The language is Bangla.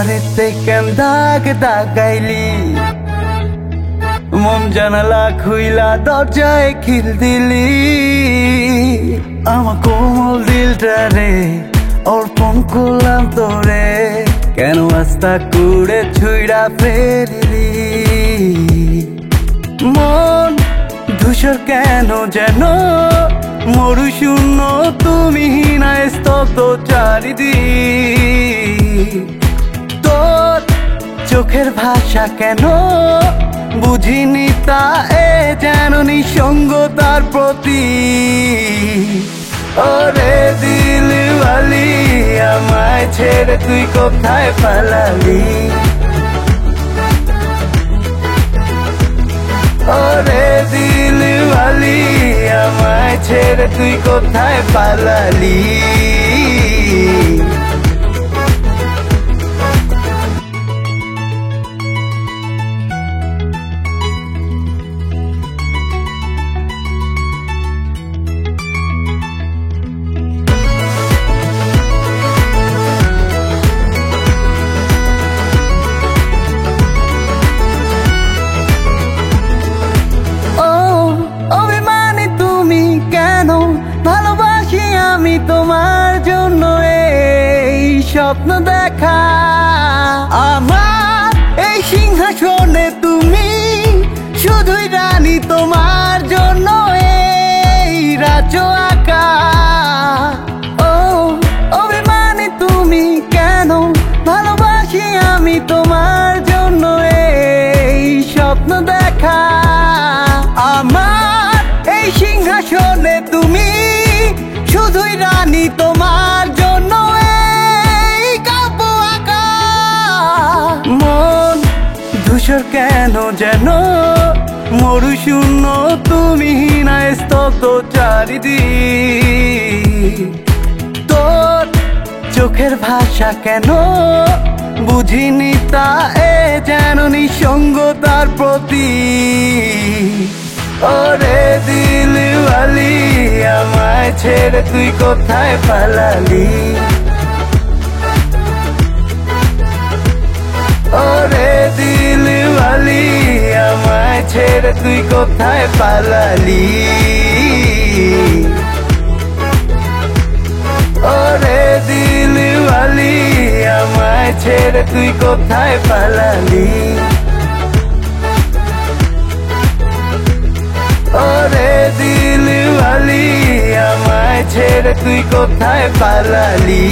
বাড়িতে কেন দাগ দাগাইলি মন জানালা খুইলা দরজায় খিল দিলি আমার কোমল দিলটা রে অর্পণ করলাম তোরে কেন আস্তা কুড়ে ছুঁড়া ফেরিলি মন ধূসর কেন যেন মরু শূন্য তুমি না স্তব্ধ চারিদিক তোর চোখের ভাষা কেন বুঝিনি তা এ যেন নিঃসঙ্গতার প্রতি ওরে দিলওয়ালি আমায় ছেড়ে তুই কোথায় পালালি ওরে দিলওয়ালি আমায় ছেড়ে তুই কোথায় পালালি আমি তোমার জন্য এই স্বপ্ন দেখা আমার এই সিংহাসনে তুমি শুধুই রানী তোমার জন্য এই রাজ্য আঁকা ও অভিমানী তুমি কেন ভালোবাসি আমি তোমার জন্য এই স্বপ্ন দেখা আমার এই সিংহাসনে তুমি শুধুই রানী তোমার জন্য এই কাব্য আঁকা মন ধূসর কেন যেন মরু শূন্য তুমি না স্তব্ধ চারিদিক তোর চোখের ভাষা কেন বুঝিনি তা এ যেন নিঃসঙ্গতার প্রতি ওরে দিলওয়ালি আমায় ছেড়ে তুই কোথায় পালালি ওরে দিলওয়ালি আমায় ছেড়ে তুই কোথায় পালালি ওরে দিলওয়ালি আমায় ছেড়ে তুই কোথায় পালালি ওরে দিলওয়ালি আমায় ছেড়ে তুই কোথায় পালালি।